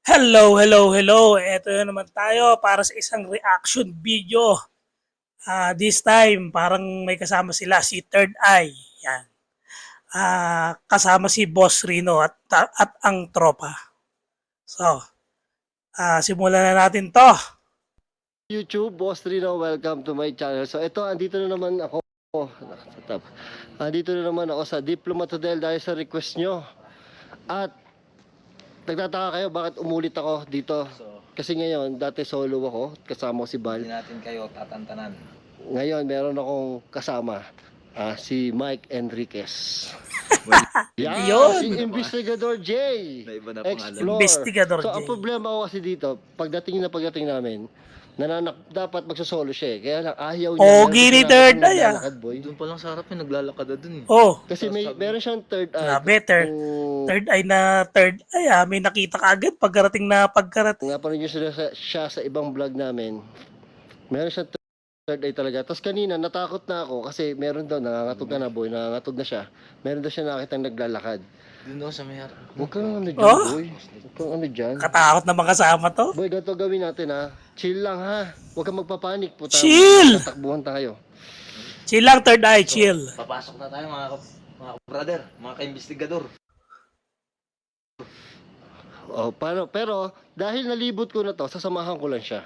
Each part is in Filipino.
Hello, hello, hello. Eto na naman tayo para sa isang reaction video. This time, parang may kasama sila si Third Eye. Yan. Kasama si Boss Rino at ang tropa. So, simulan na natin to. YouTube, Boss Rino, welcome to my channel. So ito, andito na naman ako. Andito na naman ako sa Diplomat Hotel dahil sa request nyo. At nagtataka kayo bakit umulit ako dito. Kasi ngayon, dati solo ako, kasama ko si Bal. Hindi natin kayo tatantanan. Ngayon, meron akong kasama, si Mike Enriquez. Yan, Yun. si Investigador J. Na iba na pangalan. Explore. Investigador So J. ang problema ko kasi dito, pagdating namin, dapat magsosolo siya eh. Kaya lang ayaw niya. Pogi ni Third Eye, naglalakad, boy. Doon pa lang sa harap naglalakad na dun eh. Oh, Kasi meron siyang third eye. better. Kung Third Eye na Third Eye. May nakita ka agad pagkarating. napanood niyo siya sa ibang vlog namin, meron siyang third eye talaga. Tapos kanina natakot na ako kasi meron daw, nangangatog ka na boy, nangangatog na siya. Meron daw siya nakitang naglalakad. Doon daw sa may harap. Huwag kang ano dyan, Oh? boy. Huwag kang ano dyan. Katakot naman kasama to. Boy, ganito gawin natin ha. Chill lang ha. Huwag kang magpapanik po. Chill! Tatakbuhan tayo. Chill lang, Third Eye. Chill. Papasok na tayo mga brother, mga ka-investigador. Oh, pero dahil nalibot ko na to, sasamahan ko lang siya.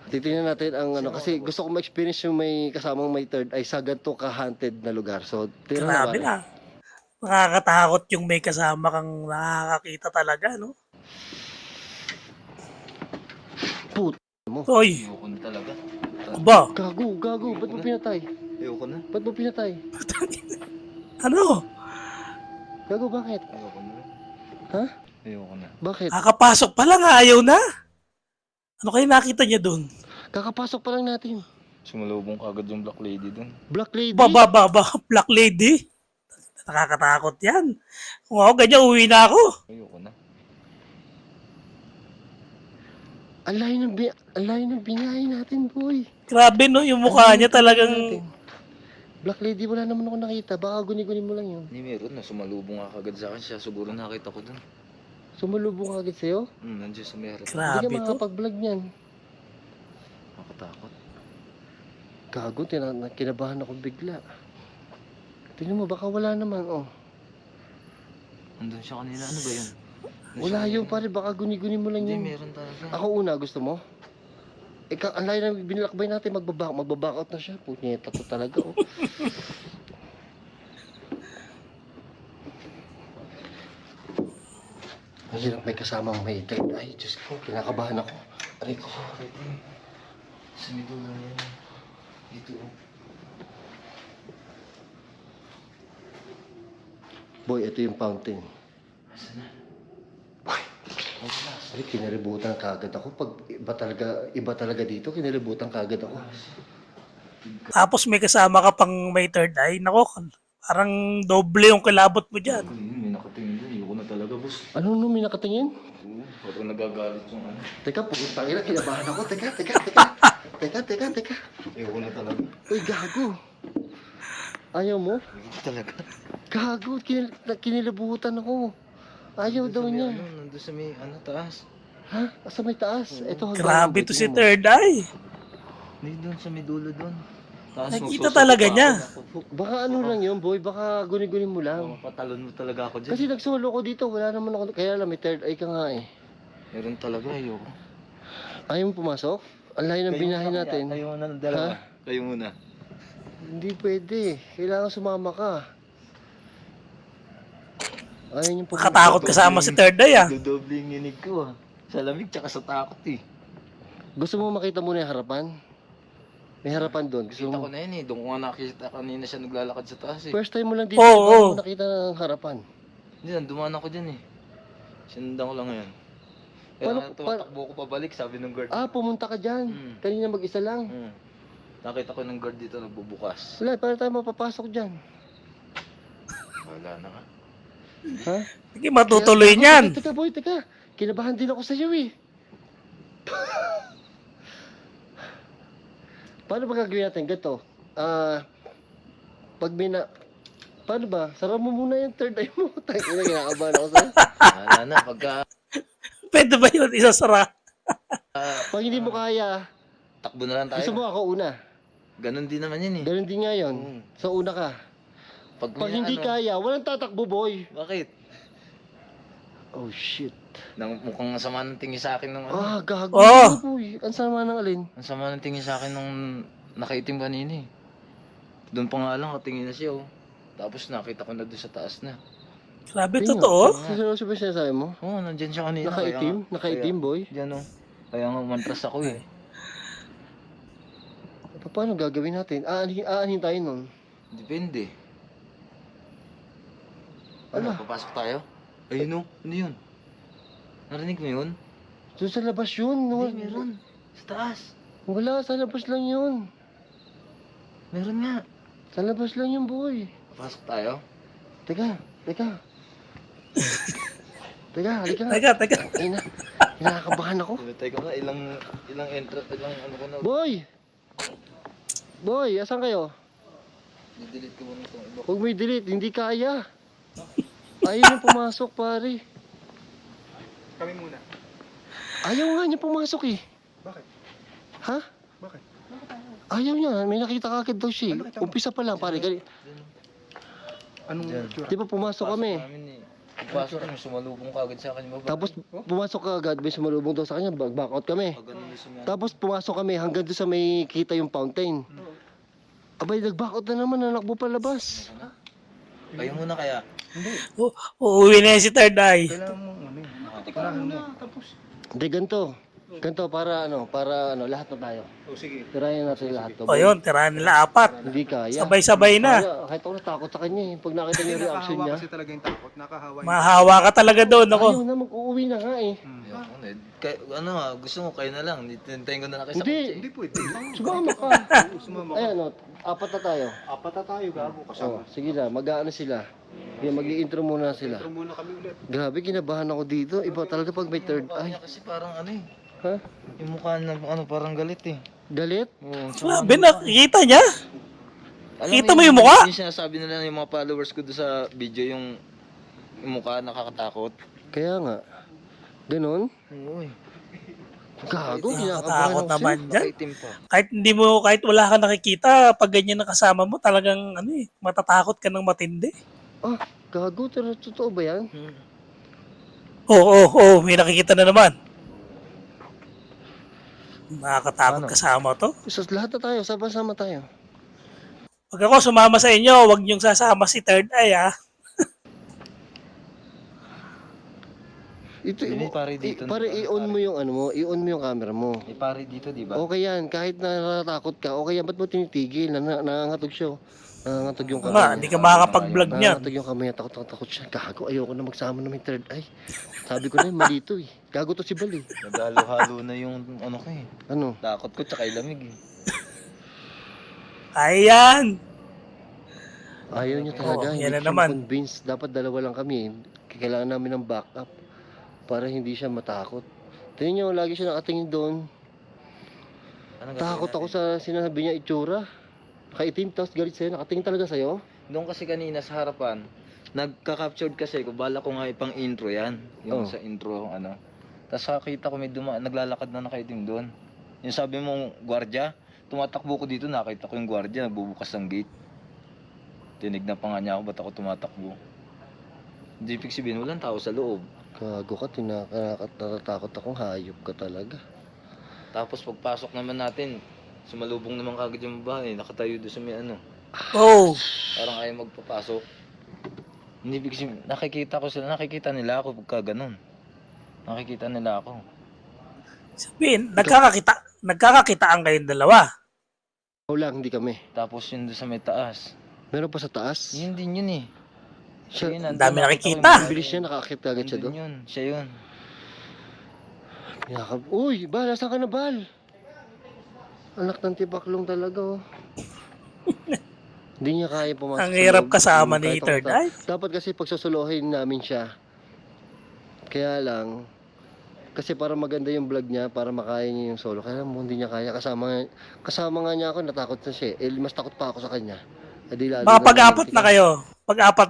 Titingnan natin ang ano kasi gusto ko ma-experience yung may kasamang may third eye sa ganito ka-haunted na lugar. So, tira na Grabe ba? na. Nakakatakot yung may kasama kang nakakakita talaga, no? Put mo. Hoy, Ayoko na talaga. aba, Gago. Ba't mo pinatay? Ayoko na. Ba't mo pinatay? ano? Gago, bakit? Ayoko na. Ha? Ayoko na. Bakit? Kakapasok pa lang, ayaw na. Ano kayo nakita niya dun? Kakapasok pa lang natin. Sumalubong kagad yung black lady dun. Black lady. Black lady. Nakakatakot yan. Kung ako ganyan, uwi na ako. Ayoko na. Ang layo ng binahe natin, boy. Grabe, no? Yung mukha niya talagang... Black lady, wala naman ako nakita. Baka guni-guni mo lang yun. Hindi meron na. Sumalubong nga kagad sa akin. Siya siguro nakita ko dun. Sumalubong ka agad sa'yo? Nandiyan sa may harap. Hindi Grabe ka to. makakapag-vlog niyan. Nakatakot. Gago, kinabahan ako bigla. Tingnan mo, baka wala naman, oh. Nandun siya kanina. Ano ba yun? Wala yun, pare. Baka guni-guni mo lang Hindi, yun. meron talaga. Ako una, gusto mo? Ikaw, ang layo na binilakbay natin, magbaback out na siya. Punyeta to talaga, oh. Ayun, may kasamang may third eye. Diyos ko, kinakabahan ako. Aray ko. Sa may dulo na yan. Dito oh. Boy, ito yung fountain. Asa na? Boy, ay, kinaributan kagad ako. Pag iba talaga dito, kinaributan kagad ako. Tapos may kasama ka pang may third eye. Nako, parang doble yung kilabot mo dyan. May nakatingin dun. Ayoko na talaga, boss. Ano no, may nakatingin? Oo, parang nagagalit yung ano. Teka, putang ina, kinabahan ako. Teka. Teka. Ayoko na talaga. Uy, gago. Ayaw mo? Ayoko talaga. Gago, kinilabutan ako. Ayaw daw niya. Nandun sa may taas. Ha? Sa may taas? Ito, Grabe to si Third Eye. Hindi doon sa may dulo doon. Taas Nakita talaga niya. Baka ano lang yun, boy. Baka guni-guni mo lang. Patalon mo talaga ako dyan. Kasi nagsolo ko dito. Wala naman ako. Kaya lang, may third eye ka nga eh. Meron talaga, ayoko. Ayaw mo pumasok? Ang layo ng binahe natin. Kayo muna ng dalawa. Ha? Kayo muna. Hindi pwede. Kailangan sumama ka. Ayaw niyo pumunta. Makatakot kasama si Third Eye, ah. Dodoble yung inig ko ah. Sa lamig tsaka sa takot eh. Gusto mo makita muna yung harapan? May harapan doon. Gusto Kita mo? ko na yun eh. Doon ko nga nakita kanina siya naglalakad sa taas eh. First time mo lang dito. Oo, bago oo. mo nakita ng harapan. Hindi, dumaan ako dyan eh. Sinundan ko lang ngayon. Kaya Paano- tumatakbo ko pabalik, sabi ng guard. Pumunta ka dyan. Kanina mag-isa lang. Nakita ko ng guard dito nagbubukas. Wala, para tayo mapapasok dyan. Wala na ka. Ha? Sige, matutuloy niyan. Teka boy, teka. Kinabahan din ako sa iyo eh. Paano ba gagawin natin? Ganito. Pag paano ba? Sara mo muna yung third eye mo. Tayo na, kinakabahan ako sa'yo. Wala na, pagka Pwede ba yun? Isasara? Pag hindi mo kaya, Takbo na lang tayo. gusto mo ako una. Ganun din naman yun eh. Ganun din nga yun. Oo. So una ka. Pag, Pag may hindi ano, kaya, walang tatakbo, boy. Bakit? Oh, shit. Mukhang sama ng tingin sa akin ng ano. Ah, gago. Oh. Boy. Ang sama ng alin. Ang sama ng tingin sa akin nung nakaitim kanina eh. Doon pa nga lang, katingin na siya oh. Tapos nakita ko na doon sa taas na. Grabe, Tingnan. totoo? Seryoso ba sinasabi mo? Oo, nandyan siya kanina. Nakaitim? Nakaitim, boy? Diyan oh. Kaya nga umantras ako eh. Paano gagawin natin? Aanhin tayo nun. Depende. Ala. Papasok tayo? Ayun oh, ano yun? Narinig mo yun? Doon sa labas yun. Hindi, meron. Sa taas. Wala, sa labas lang yun. Meron nga. Sa labas lang yun, boy. Papasok tayo? Teka. Teka, halika. Teka. Ay na, nakakabahan ako. Tinatay ko na, ilang ano ko na. Boy, asan kayo? Didelete ko muna itong iba. Huwag mo i-delete, hindi kaya. Ayaw niya pumasok, pare. Kami muna. Ayaw nga niya pumasok eh. Bakit? Ha? Bakit? Ayaw niya, may nakita ka agad daw siya. Ano nakita mo? Umpisa pa lang, pare. Anong Diyan. itsura? Di ba pumasok kami? namin eh. Pagpasok kami, sumalubong ka agad sa akin. Baba. Tapos pumasok ka agad, may sumalubong daw sa kanya, back out kami. Pag ganun yung sumaya. Tapos pumasok kami hanggang doon sa may kita yung fountain. Abay, nag-back out na naman, nanakbo pa labas. Kayo muna kaya. Uuwi na yan si Third Eye. Kailangan mo ano eh. Nakatikaan mo. Tapos. Hindi, ganito, para lahat na tayo. O sige. Tirayan natin lahat. O yun, tirahan nila 4. Hindi kaya. Sabay-sabay na. Kahit ako natakot sa kanya eh. Pag nakita niyo yung reaction Nakahawa niya. kasi talaga yung takot. Nakahawa yung Mahawa ka talaga doon ako. Ayaw na, mag-uuwi na nga eh. Ayoko na. Ano ha, gusto mo kayo na lang. Tintayin ko na lang kayo sa Hindi. kotse. Hindi pwede. Sumama ka. Sumama Ayan o, 4 na tayo. Apat na tayo gago Oh, kasama. sige na, mag-aano sila. Mag-i-intro muna sila. Intro muna kami ulit. Grabe, kinabahan ako dito. Iba talaga pag may third Mukha eye. niya kasi parang ano eh. Ha? Yung mukha na ano, parang galit eh. Galit? Oo. Grabe, nakikita niya. Alam Kita mo yung mukha? Yung sinasabi nila yung mga followers ko doon sa video, yung mukha nakakatakot. Kaya nga. Ganon? Oo eh. Gago, kinakabahan Nakatakot ako naman sa'yo. dyan. Nakaitim pa. Kahit wala ka nakikita, pag ganyan na kasama mo, talagang ano eh, matatakot ka ng matindi. Ah, gago, totoo ba yan? Oo, may nakikita na naman. Nakakatakot Ano? kasama to. So, lahat na tayo, sama-sama tayo. Pag ako sumama sa inyo, huwag niyong sasama si Third Eye ha. Ito, Hindi, pare, dito na pare, tayo, i-on pare. mo yung ano mo, i-on mo yung camera mo. May pare dito, di ba? Okay yan, kahit na natatakot ka, okay yan, ba't mo tinitigil? Nangangatog siya. oh. Nangangatog yung Nga, kamay hindi niya. ka makakapag-vlog niyan. Nangangatog yung kamay niya, takot siya. Gago, ayoko na magsama na may third eye. Sabi ko na yun, mali to eh. Gago to si Bal eh. Nagalo-halo na yung ano ko eh. Ano? Takot ko tsaka ilamig eh. Ayan! Ayaw niya talaga, Oh, hindi yan na siya naman. convinced. Dapat dalawa lang kami. Kailangan namin ng backup para hindi siya matakot. Tingnan niyo, lagi siya nakatingin doon. Ano Takot ako sa sinasabi niya itsura. Nakaitim, tapos galit sa'yo. Nakatingin talaga sa'yo. Doon kasi kanina sa harapan, nagka-captured kasi ko, bala ko nga ipang intro yan. Yung Oh. sa intro, ano. Tapos nakita ko may naglalakad na nakaitim doon. Yung sabi mong gwardiya, tumatakbo ko dito, nakita ko yung gwardiya, nagbubukas ng gate. Tinignan pa nga niya ako, ba't ako tumatakbo? Hindi ibig sabihin, walang tao sa loob. Gago ka, natatakot akong hayop ka talaga. Tapos pagpasok naman natin, sumalubong naman kagad yung babae, nakatayo doon sa may ano. Oh, Parang ayaw magpapasok. Hindi ibig sabihin, nakikita nila ako pagka ganun. Nakikita nila ako. sabihin, nagkakakitaan kayong dalawa. O lang, hindi kami. Tapos yun doon sa may taas. Meron pa sa taas. Yun din yun eh. Siya, Yun, Ang nandun, dami nakita ko nakikita. yung ang bilis niya, nakakit agad siya Nandun doon. yun, siya yun. Yakap. Uy, Bal, asan ka na, Bal? Anak ng tibaklong talaga, oh. Hindi niya kaya pumasok. Ang sa hirap loob. kasama ni Kahit ako Third Eye. Dapat kasi pagsusuluhin namin siya. Kaya lang, kasi para maganda yung vlog niya, para makaya niya yung solo. Kaya mo, hindi niya kaya. Kasama nga niya ako, natakot na siya. Eh, mas takot pa ako sa kanya. Eh, di lalo Mga na- pag-apat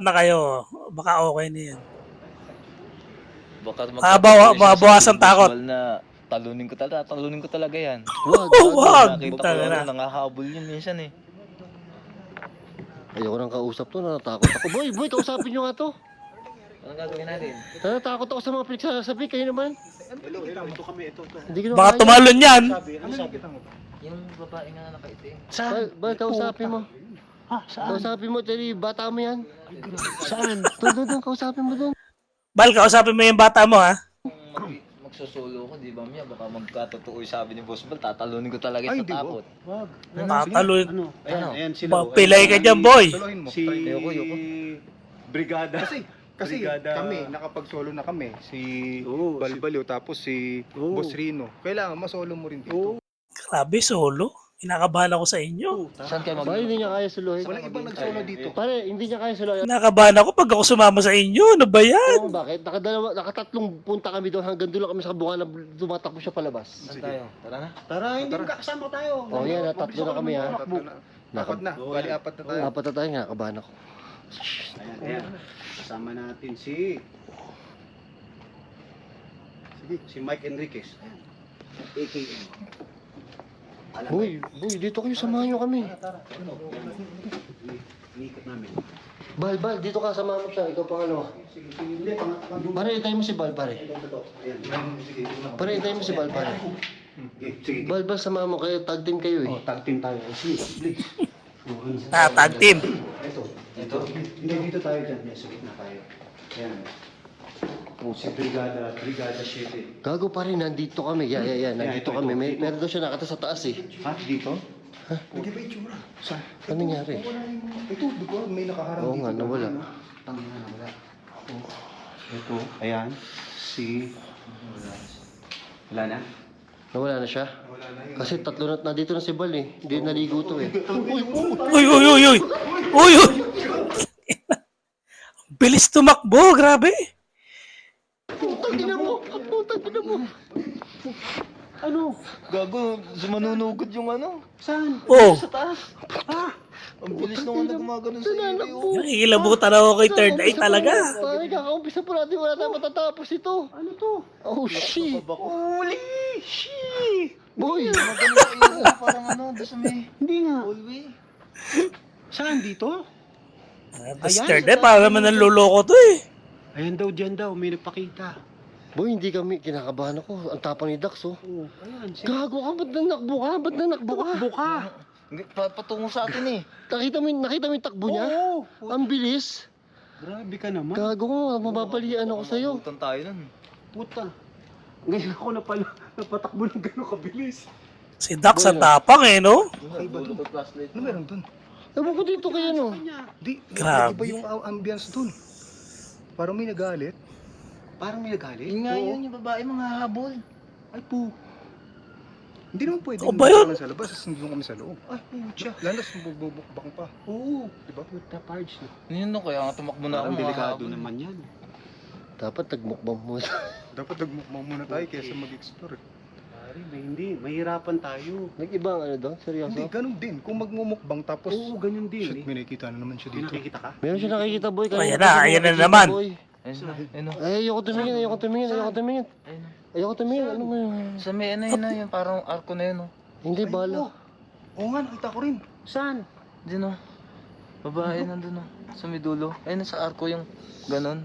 na kayo, baka okay na yan. Baka mabawasan takot. Na talunin ko talaga yan. Wag, Wag! Nakita ko Tanga na. nangahabol yun minsan eh. Ayoko nang kausap to, natatakot ako. Boy, kausapin nyo nga to. Anong gagawin natin? Natatakot ako sa mga pinagsasabi, kayo naman. Ito kami, ito. Hindi ko na Baka kaya. tumalon yan. Ano sabi? Yung babae nga nakaitim. Boy, kausapin mo. Kausapin mo, Terry, bata mo yan. Saan? Doon, kausapin mo doon. Bal, kausapin mo yung bata mo, ha? Magsosolo ko, di ba Mia? Baka magkatotoo yung sabi ni Boss Bal, tatalunin ko talaga Ay, sa hindi, takot. Wag. Tatalon. Ano? Ayan sila. Pilay ka dyan, boy. Solohin mo. Si Ayoko. Brigada. Kasi Brigada. kami, nakapag-solo na kami. Si Oo, Balbaliw, tapos si Oo. Boss Rino. Kailangan masolo mo rin dito. Grabe, solo. Kinakabahan ako sa inyo. Saan kayo Boy, hindi niya kaya suluhin. Walang ibang nag-solo dito. Pare, hindi niya kaya suluhin. Kinakabahan ako pag ako sumama sa inyo. Ano ba yan? Alam mo bakit? Nakatatlong punta kami doon, hanggang doon lang kami sa kabukan na tumatakbo siya palabas. Saan tayo? Tara na. Tara, hindi magkakasama tayo. Oh, yan, tatlo na kami ha. Tatlo na. Apat na. Bali, apat na tayo. Apat na tayo, nakakabahan ako. Ayan. Kasama natin si Mike Enriquez. AKM. Boy, dito kayo, samahan nyo kami. Inikot namin. Bal, dito ka, samahan mo siya. Ikaw pangalawa. Hindi, Pare, itayin mo si Bal, pare. Pare, itayin mo si Bal, pare. Sige. Bal, samahan mo kayo. Tag team kayo eh. Oh, tag team tayo. Sige, please. Tag team. Ito. Hindi, dito tayo dyan. Yes, sa gitna tayo. Ayan. Oh, si Brigada 7. Gago pa rin, nandito kami. Yan, nandito ito, kami. ito. Meron daw siya nakata sa taas eh. Ha? Dito? Nag-iba yung tsura. Saan? Ano nangyari? Ito, di ko may nakaharang Oo dito. nga, nawala. Tangina na wala. Oh. Ito. Ayan. Si... Wala na? Nawala na siya? Kasi tatlo na dito na si Bal eh. Hindi naligo to eh. Uy! Uy! Bilis tumakbo, grabe. Putang ina mo! Ano? Gago, sumanunugod yung ano. Saan? Oh, Sa taas. Ang bilis naman na gumagano sa iyo. Nanakbo! nakikilabutan ako kay Third Eye talaga. Pare, kakaumpisa pa natin. Wala na matatapos ito. Ano to? Oh, shit! Uli! Shit! Boy! Gumagano sa iyo. Parang ano, doon sa may Hindi nga. hallway. Saan dito? Tapos Third Eye, para naman nanluloko to eh. Ayan daw, dyan daw. May nagpakita. Boy, hindi kami. Kinakabahan ako. Ang tapang ni Dax oh. Oh, ayan. Gago ka, ba't nanakbo ka? Ba't nanakbo ka? Buka! Patungo sa atin eh. Nakita mo yung takbo niya? Oo! Ang bilis. Grabe ka naman. Gago ka, mababalian ako sa'yo. Mabutan tayo nun. Puta. Ngayon ako napatakbo ng gano'ng kabilis. Si Dax ang tapang eh, no? Ano meron dun? Ewan ko dito kayo no. Di, Grabe. iba yung ambience dun. Parang may nagalit. Parang may nagalit. Yun nga yun, yung babae mga habol. Ay po. Hindi naman pwede. O ba yun? Sa labas, tapos nandun kami sa loob. Ay pucha. Landas, bubukbang pa. Oo. Diba? Puta parts na. Yun no, kaya nga tumakbo na ako Parang mga delikado habol. naman yan. Dapat nagmukbang mo. Dapat nagmukbang muna tayo kaysa mag-explore. Pare, hindi. Mahirapan tayo. Nag-iba ang ano doon? Seryoso? Hindi, ganun din. Kung magmumukbang tapos, Oo, ganyan din shit, eh. may nakikita na naman siya May dito. nakikita ka? Meron siya nakikita boy. Ayan na naman. Boy. Ayun na, ayun na. Ay, ayoko tumingin. Ayun na. Ayoko tumingin. Ano nga yun? Sa may ano yun na, yung parang arko na yun oh. Hindi, bala. Oo nga, nakita ko rin. Saan? Diyan oh. Babae nandun oh. Sa may dulo. Ayun sa arko yung ganon.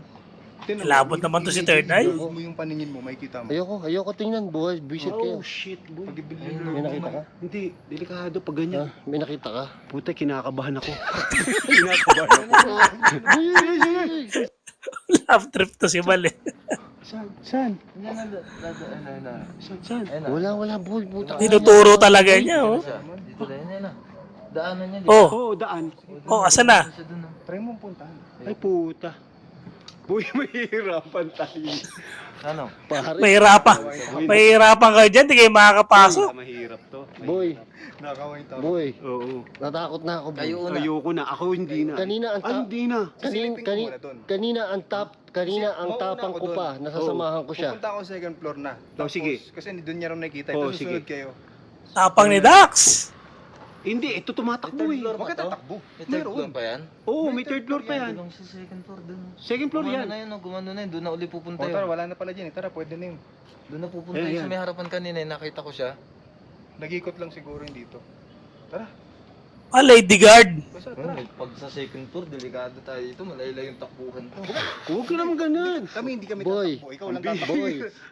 Tingnan mo, Labot naman to si Third Eye. Mo yung paningin mo, makikita mo. Ayoko tingnan. Buhay, visit kayo. Oh shit boy. May nakita ka? Hindi, delikado pag ganyan. May nakita ka? Puta, kinakabahan ako. kinakabahan ako. Love trip to si Bal eh. Saan? Yan na. Saan? Ayun na. Wala, boy. Puta. Tinuturo talaga niya, oh. Dito na yun na. Daanan niya. Oh, Oo, daan. asan na? Sa dun oh. Try mo puntahan. Ay puta. Boy, mahirapan tayo. Ano? Pare. Mahirapan kayo dyan, di kayo makakapasok. Mahirap to. Boy, Nakakawin tayo. boy. Oo. Natakot na ako. Boy. Kayo una. Ayoko na. Ako hindi na. Kanina ang Ay, hindi na. Silipin ko muna doon. Kanina ang Mauna tapang ako ko doon. pa. Nasasamahan ko siya. Pupunta ako sa second floor na. Oh, sige. Kasi doon niya rin nakikita. Oh, Tapos sige. susunod kayo. Tapang ni Dax. Hindi, ito tumatakbo May eh. third floor Bakit ba to? tatakbo? May third floor pa yan? Oo, may third floor pa yan. Doon sa second floor dun. Second floor Gumano yan. na yun, oh, gumano na yun. Doon na uli pupunta O tara, yun. wala na pala dyan eh. Tara, pwede na yun. Doon na pupunta Ayan, yun yan. sa may harapan kanina. Nakita ko siya. Nag-ikot lang siguro yun dito. Tara, Lady Guard. basta Bro, tara. pag sa second floor, delikado tayo dito. Malayla yung takbuhan ko. Huwag ka naman ganun. Kami hindi kami Boy, tatakbo. Ikaw lang tatakbo.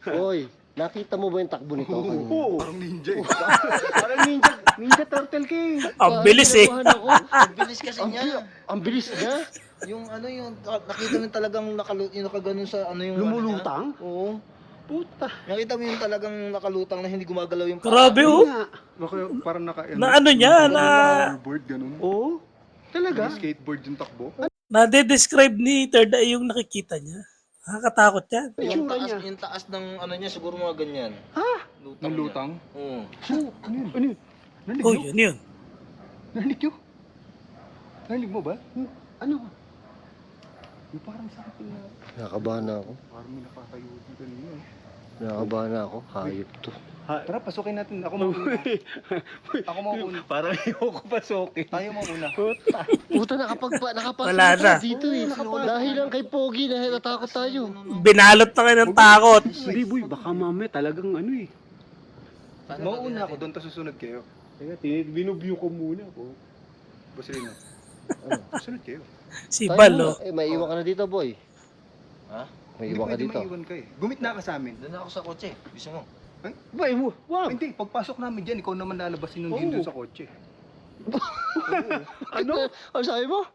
Boy, nakita mo ba yung takbo nito? Oo. Parang ninja eh. Parang ninja turtle ka eh. Ang bilis eh. Ang bilis kasi niya. Ang bilis niya. Yung ano yung, nakita mo yung talagang yung nakaganon sa ano yung... Lumulutang? Ano niya. Oo. Puta. Nakita mo yung talagang nakalutang na hindi gumagalaw yung paa. Grabe oh. Nga. Baka parang Na ano niya, board, ganun. Oo. Talaga? Skateboard yung takbo. nade-describe ni Third Eye yung nakikita niya. Nakakatakot yan. Itsura niya. Yung taas ng ano niya, siguro mga ganyan. Ha? Lutang Ng niya. lutang. Oo. Ano yun? Ano yun? Narinig Oh, mo? yun yun. Narinig nyo? Narinig mo ba? Ano? Yung parang sa akin na. Nakabahan na ako. Parang may nakatayo dito kanina eh. Nakabahan na ako. Hayop to. Tara, pasukin natin. Ako mauna. Ako mauna. Parang ayoko pasokin. Tayo mauna. Puta, nakapasok Wala na. dito eh. Dahil lang kay Pogi, dahil natakot tayo. Binalot na kayo ng takot. Hindi boy, baka mamaya talagang ano eh. Mauna ako doon, tapos susunod kayo. Teka, binubyo ko muna po. Basilino. Susunod kayo. Si Tayo Bal, muna. oh. Eh, may iwan ka na dito, boy. Ha? May Hindi iwan ka pwede dito. maiwan ka eh. Gumit na ka sa amin. Doon ako sa kotse. Bisa mo. Boy, wag. Hindi, pagpasok namin dyan, ikaw naman lalabasin nun din Oo. doon sa kotse. Ano? Ano sabi mo?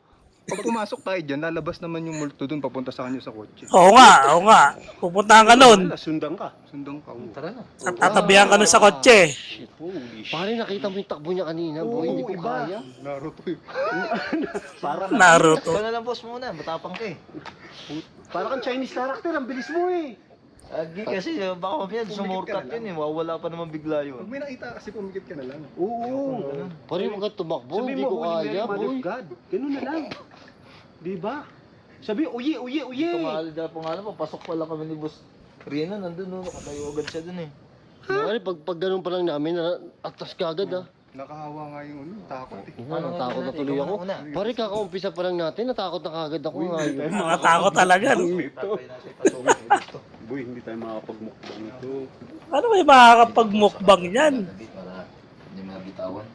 Pag pumasok tayo dyan, lalabas naman yung multo doon papunta sa kanya sa kotse. Oo nga, oo nga. Pupuntahan ka nun. Wala, sundan ka. Sundan ka. oo. Tara na. At tatabihan ka nun sa kotse. Shit. Holy shit. Pare, nakita mo yung takbo niya kanina, boy. Hindi ko iba. kaya. Naruto eh. Parang, Naruto. Ikaw na lang boss muna. Matapang ka eh. parang kang Chinese character, ang bilis mo eh. Agi kasi baka mamaya sumurtat yun eh. Mawawala pa naman bigla Pag yun. may nakita kasi pumikit ka na lang. Oo. Pare, huwag ka tumakbo. Sabi Hindi mo, ko Holy Mary, kaya, Mother boy. of God. Ganun na lang. Di ba? Sabi, uye, uye, uye. Tumahalid na pangalan pa. Pasok pala kami ni boss Rina. Nandun no. Nakatayo agad siya dun eh. Pare, pag ganun pa lang namin, atas ka agad ah. Nakahawa nga yung takot eh. Natakot na tuloy ako. Pare, kakaumpisa pa lang natin, natakot na kagad ako ngayon. Nakatakot talaga. No? Tatay natin pasukin dito. Boy, hindi tayo makakapagmukbang ito. Ano kayo makakapag-mukbang yan? Para hindi mabitawan.